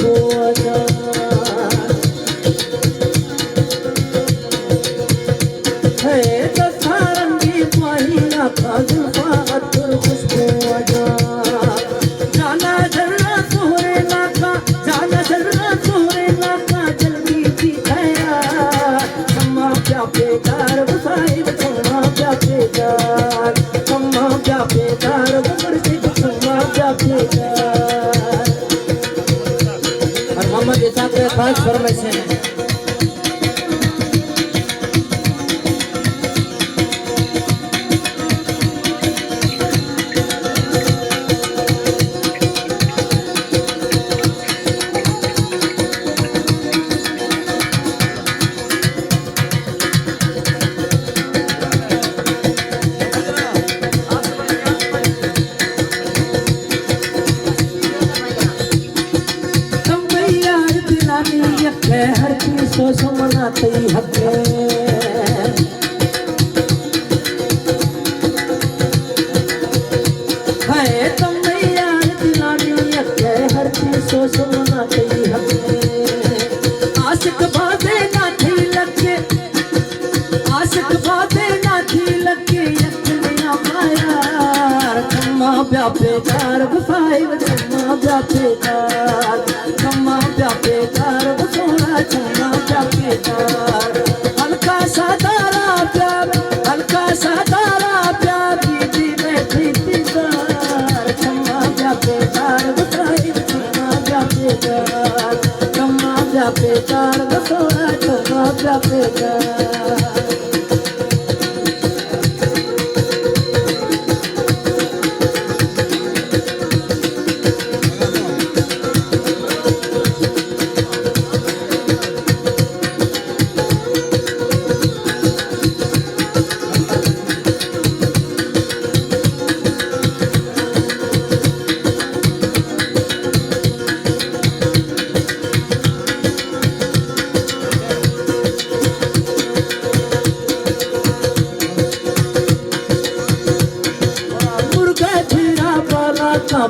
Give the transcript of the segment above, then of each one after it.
खुशबू आजा है दसारंगी महिना का जुल्फा अतर खुशबू आजा जाना जरा सोहरे नाका जाना जरा सोहरे नाका जल्दी दिखाया अम्मा क्या बेकार बसाई बचम्मा क्या बेकार अम्मा क्या बेकार उम्र से बचम्मा क्या बेकार। और मोहम्मद इसाक के खास फरमाइशें हैं। हर चीज सोच मनाते हके है तुम यार दिलानी हके हर चीज सोच मनाते हके आशिक बातें ना थी लगे आशिक बातें ना थी लगे यकनिया मायार कम्मा प्यापे कार गुफाई कम्मा प्यापे कार कम्मा प्यापे कार चम्मा प्यापे कार हल्का सा तारा प्यार हल्का सा तारा प्यार दीदी बैठी दीदार चम्मा प्यापे कार बताई चम्मा प्यापे कार चम्मा प्यापे कार बसोड़ा चम्मा प्यापे कार।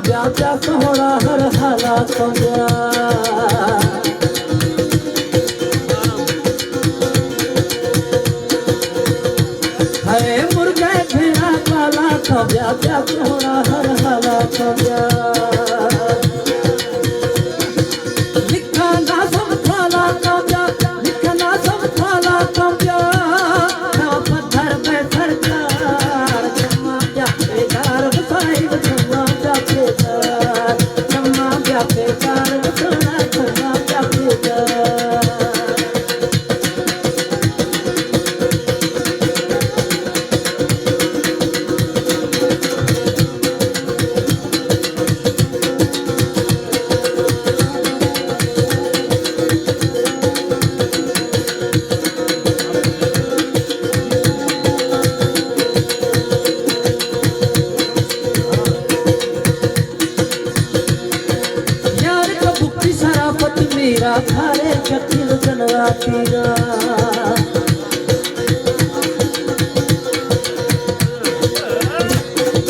ब्याजा सोहरा हर हालात ब्या है मुर्गा भेड़ा काला का ब्याजा सोहरा हर हालात ब्या लिखा ना सब थाला का ब्या लिखा ना सब थाला का ब्या ना पत्थर पे सरकार चम्मा क्या बेकार बसाई चम्मा क्या बेकार चम्मा क्या बेकार बसाना चम्मा क्या बेकार। मेरा थारे शकील जनवा तीरा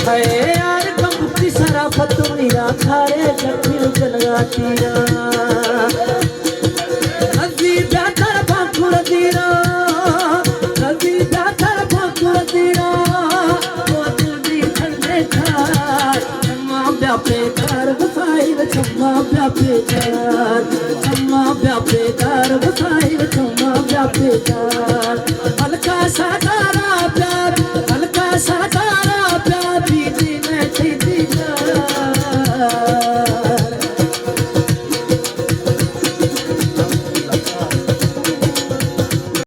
है यार कबूती सराफत मेरा थारे शकील जनवा तीरा नदी जाकर भाकुर तीरा नदी जाकर भाकुर तीरा वो दिल भी ठंडे था चम्मा प्यापे कार बसाई चम्मा प्यापे कार चम्मा प्यापे कार बसाई चम्मा प्यापे कार।